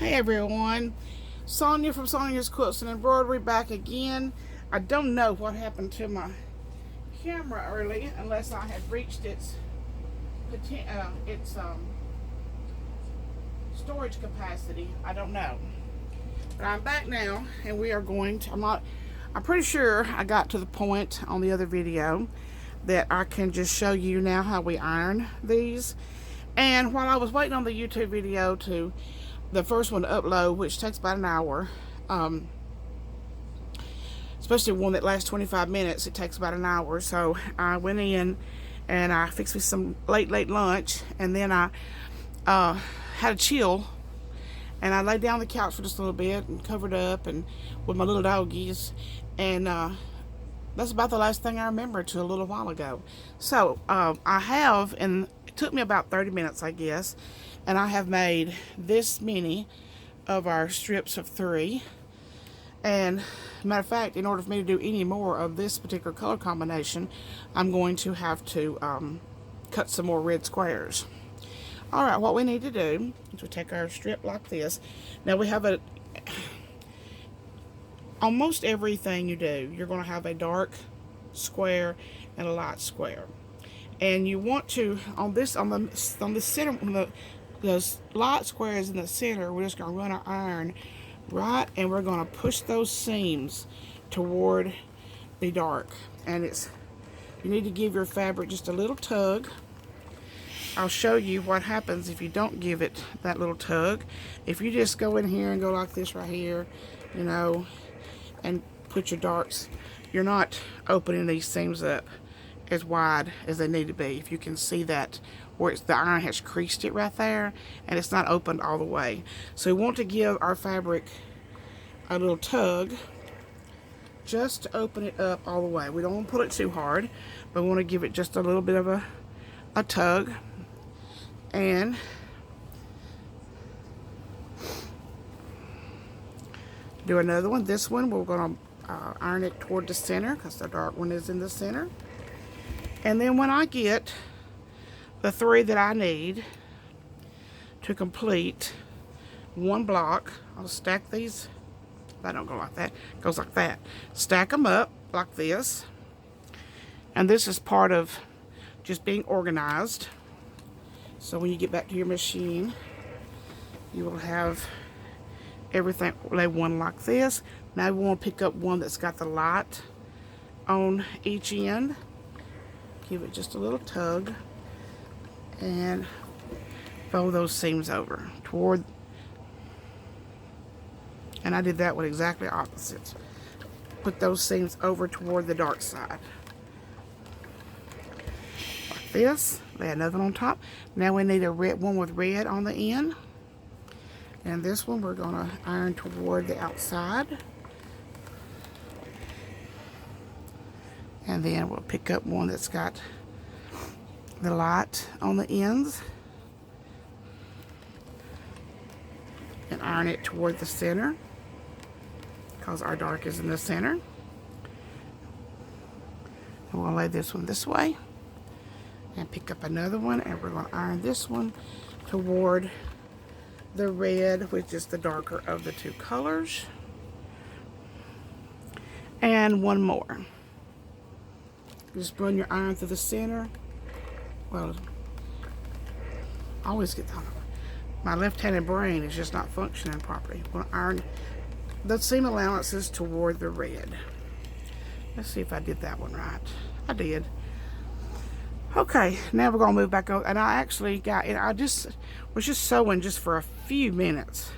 Hey everyone, Sonya from Sonya's Quilts and Embroidery back again. I don't know what happened to my camera early, unless I had reached its storage capacity. I don't know, but I'm back now, and we are going to. I'm pretty sure I got to the point on the other video that I can just show you now how we iron these. And while I was waiting on the YouTube video the first one to upload, which takes about an hour, especially one that lasts 25 minutes, it takes about an hour. So I went in and I fixed me some late lunch, and then I had a chill, and I laid down on the couch for just a little bit and covered up and with my little doggies, and that's about the last thing I remember to a little while ago. So I have, and it took me about 30 minutes, I guess, and I have made this many of our strips of 3. And matter of fact, in order for me to do any more of this particular color combination, I'm going to have to cut some more red squares. Alright, what we need to do is we take our strip like this. Now we have almost everything you do, you're going to have a dark square and a light square. And you want to, on the center, those light squares in the center, we're just going to run our iron right, and we're going to push those seams toward the dark. And you need to give your fabric just a little tug. I'll show you what happens if you don't give it that little tug. If you just go in here and go like this right here, you know, and put your darks, you're not opening these seams up as wide as they need to be. If you can see that, where the iron has creased it right there, and it's not opened all the way. So we want to give our fabric a little tug just to open it up all the way. We don't want to pull it too hard, but we want to give it just a little bit of a tug. And do another one. This one we're going to iron it toward the center, because the dark one is in the center. And then when I get the 3 that I need to complete one block, I'll stack these. That don't go like that. It goes like that. Stack them up like this. And this is part of just being organized. So when you get back to your machine, you will have everything laid one like this. Now we want to pick up one that's got the light on each end. Give it just a little tug and fold those seams over toward, and I did that one exactly opposite. Put those seams over toward the dark side. Like this. Lay another one on top. Now we need a red one with red on the end. And this one we're going to iron toward the outside. And then we'll pick up one that's got the light on the ends and iron it toward the center, because our dark is in the center. And we'll lay this one this way and pick up another one, and we're going to iron this one toward the red, which is the darker of the 2 colors. And one more. Just run your iron through the center. Well, I always get my left-handed brain is just not functioning properly. I'm going to iron the seam allowances toward the red. Let's see if I did that one right. I did. Okay, now we're going to move back over. And I actually got it. I was just sewing just for a few minutes.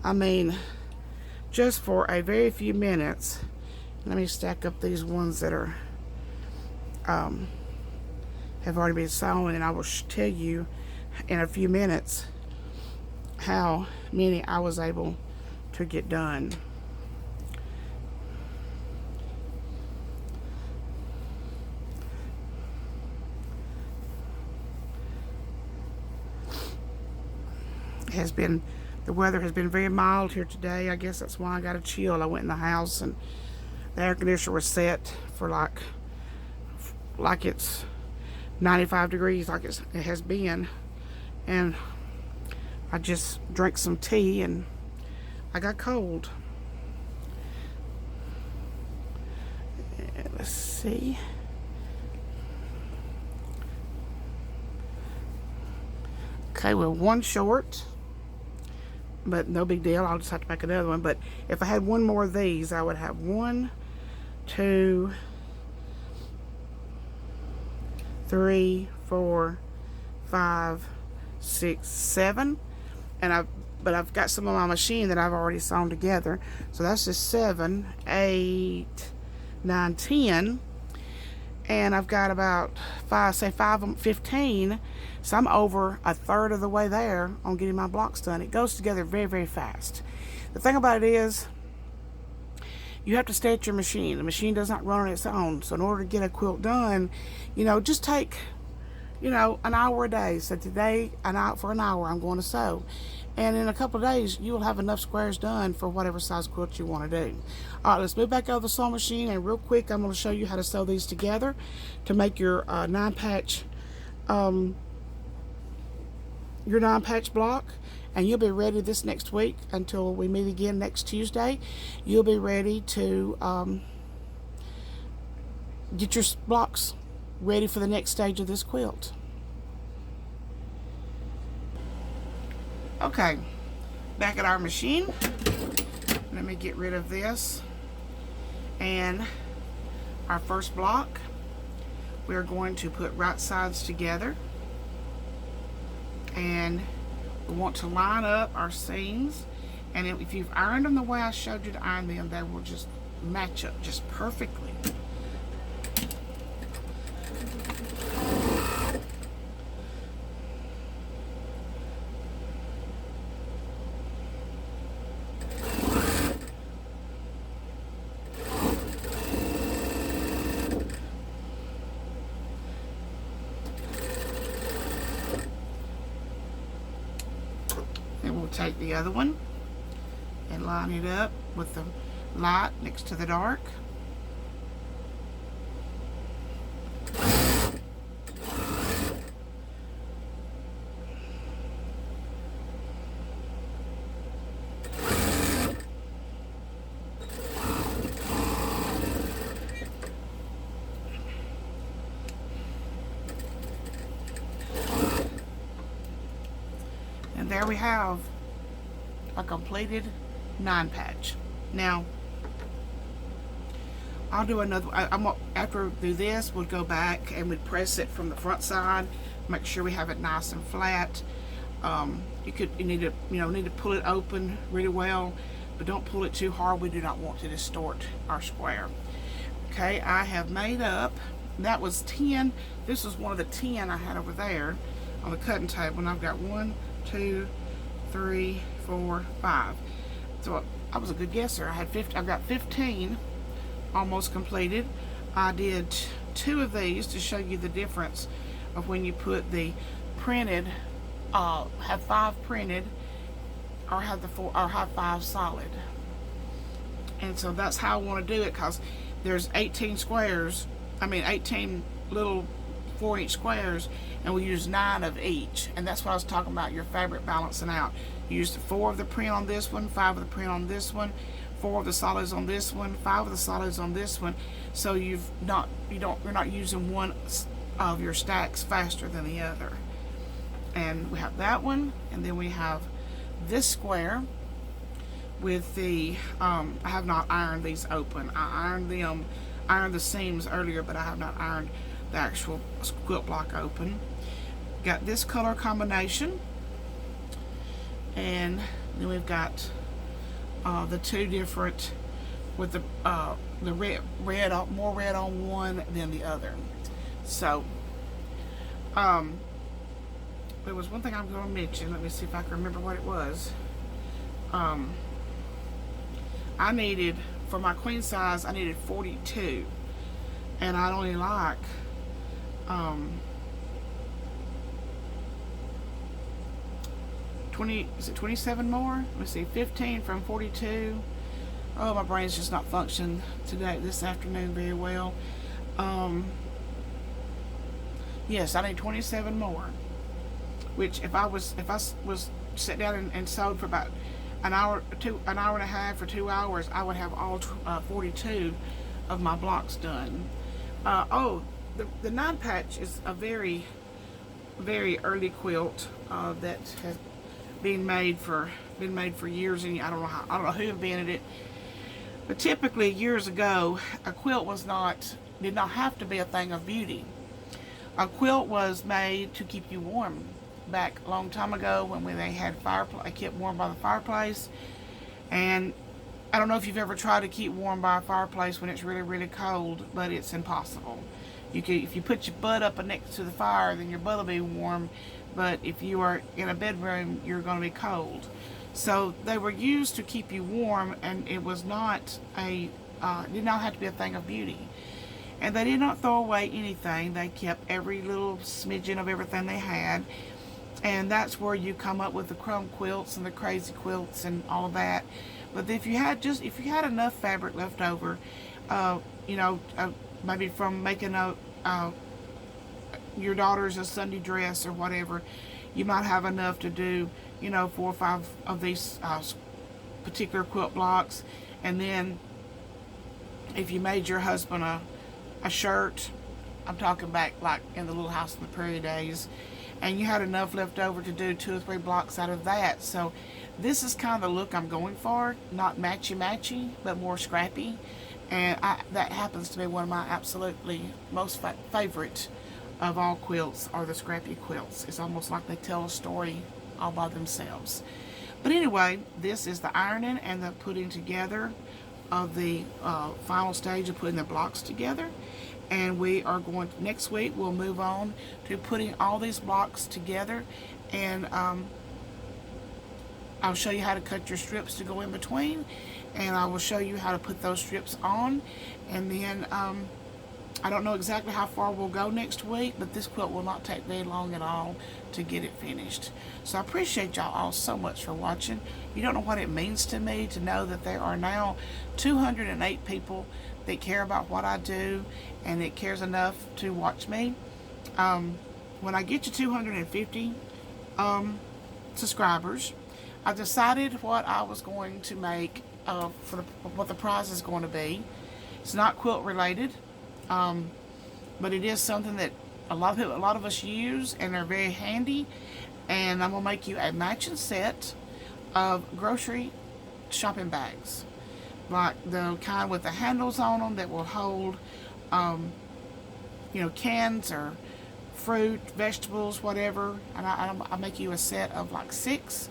I mean, just for a very few minutes. Let me stack up these ones that are have already been sewn, and I will tell you in a few minutes how many I was able to get done. The weather has been very mild here today. I guess that's why I got a chill. I went in the house and the air conditioner was set for like it's 95 degrees, like it has been, and I just drank some tea and I got cold. And let's see. Okay, well, one short, but no big deal. I'll just have to make another one. But if I had one more of these, I would have 1, 2, 3, 4, 5, 6, 7. But I've got some on my machine that I've already sewn together. So that's just 7, 8, 9, 10. And I've got about 15. So I'm over a third of the way there on getting my blocks done. It goes together very, very fast. The thing about it is, you have to stay at your machine. The machine does not run on its own. So in order to get a quilt done, just take, an hour a day. So today, for an hour, I'm going to sew. And in a couple of days, you will have enough squares done for whatever size quilt you want to do. All right, let's move back over the sewing machine, and real quick, I'm going to show you how to sew these together to make your 9-patch block. And you'll be ready this next week until we meet again next Tuesday. You'll be ready to get your blocks ready for the next stage of this quilt. Okay, back at our machine. Let me get rid of this. And our first block, we're going to put right sides together. And we want to line up our seams. And if you've ironed them the way I showed you to iron them, they will just match up just perfectly. Take the other one and line it up with the light next to the dark. And there we have a completed 9-patch. Now, I'll do another. After we do this, we'll go back and we'd press it from the front side, make sure we have it nice and flat. You need to pull it open really well, but don't pull it too hard. We do not want to distort our square. Okay, I have made up. That was 10. This was one of the 10 I had over there on the cutting table, and I've got 1, 2, 3, 4, 5. So I was a good guesser. I've got 15 almost completed. I did 2 of these to show you the difference of when you put the printed, have 5 printed, or have the 4, or have 5 solid. And so that's how I want to do it, because there's 18 squares. 18 little 4-inch squares, and we use 9 of each. And that's what I was talking about, your fabric balancing out. You use 4 of the print on this one, 5 of the print on this one, 4 of the solids on this one, 5 of the solids on this one. So you're not using one of your stacks faster than the other. And we have that one, and then we have this square with the I have not ironed these open. I ironed the seams earlier, but I have not ironed the actual quilt block open. Got this color combination, and then we've got the 2 different with the more red on one than the other. So there was one thing I'm going to mention. Let me see if I can remember what it was. I needed, for my queen size, I needed 42, and I only like 27 more? Let me see, 15 from 42. Oh, my brain's just not functioning this afternoon very well. Yes, I need 27 more. Which, if I was sit down and sewed for about an hour and a half or 2 hours, I would have all 42 of my blocks done. The 9-patch is a very, very early quilt that has been made for years, and I don't know who invented it. But typically, years ago, a quilt did not have to be a thing of beauty. A quilt was made to keep you warm. Back a long time ago, when they had fireplace, kept warm by the fireplace. And I don't know if you've ever tried to keep warm by a fireplace when it's really, really cold, but it's impossible. If you put your butt up next to the fire, then your butt will be warm. But if you are in a bedroom, you're going to be cold. So they were used to keep you warm, and it was not did not have to be a thing of beauty. And they did not throw away anything. They kept every little smidgen of everything they had. And that's where you come up with the crumb quilts and the crazy quilts and all of that. But if you had enough fabric left over, maybe from making your daughter's a Sunday dress or whatever, you might have enough to do 4 or 5 of these particular quilt blocks. And then if you made your husband a shirt, I'm talking back like in the Little House on the Prairie days, and you had enough left over to do 2 or 3 blocks out of that. So this is kind of the look I'm going for, not matchy, but more scrappy. And that happens to be one of my absolutely most favorite of all quilts, are the scrappy quilts. It's almost like they tell a story all by themselves. But anyway, this is the ironing and the putting together of the final stage of putting the blocks together. And we are going to, next week we'll move on to putting all these blocks together, and I'll show you how to cut your strips to go in between, and I will show you how to put those strips on. And then I don't know exactly how far we'll go next week, but this quilt will not take very long at all to get it finished. So I appreciate y'all all so much for watching. You don't know what it means to me to know that there are now 208 people that care about what I do, and it cares enough to watch me. When I get to 250 subscribers, I decided what I was going to make what the prize is going to be. It's not quilt related, but it is something that a lot of us use, and they're very handy. And I'm gonna make you a matching set of grocery shopping bags, like the kind with the handles on them that will hold cans or fruit, vegetables, whatever. And I'll make you a set of like 6,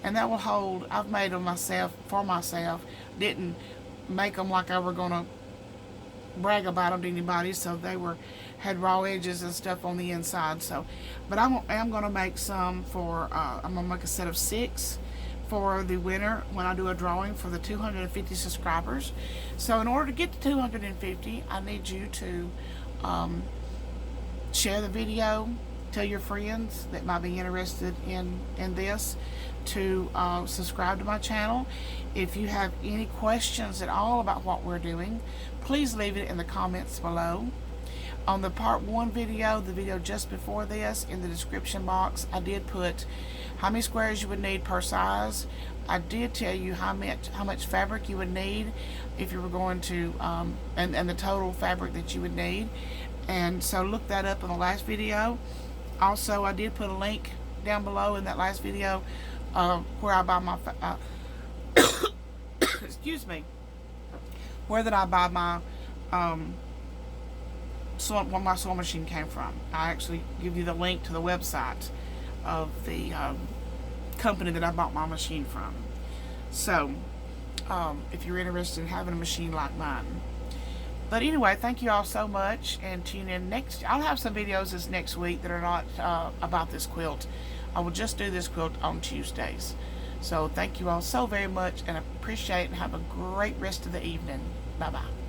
and that will hold. I've made them for myself. Didn't make them like I were gonna brag about them to anybody, so they had raw edges and stuff on the inside. So, but I'm gonna make some for I'm gonna make a set of 6 for the winner when I do a drawing for the 250 subscribers. So in order to get to 250, I need you to share the video, tell your friends that might be interested in this to subscribe to my channel. If you have any questions at all about what we're doing, please leave it in the comments below. On the part 1 video, the video just before this, in the description box, I did put how many squares you would need per size. I did tell you how much fabric you would need if you were going to, and the total fabric that you would need. And so look that up in the last video. Also, I did put a link down below in that last video where I buy my, excuse me, where did I buy my, where my sewing machine came from. I actually give you the link to the website of the company that I bought my machine from. So if you're interested in having a machine like mine. But anyway, thank you all so much, and tune in next. I'll have some videos this next week that are not about this quilt. I will just do this quilt on Tuesdays. So thank you all so very much, and I appreciate it, and have a great rest of the evening. Bye bye.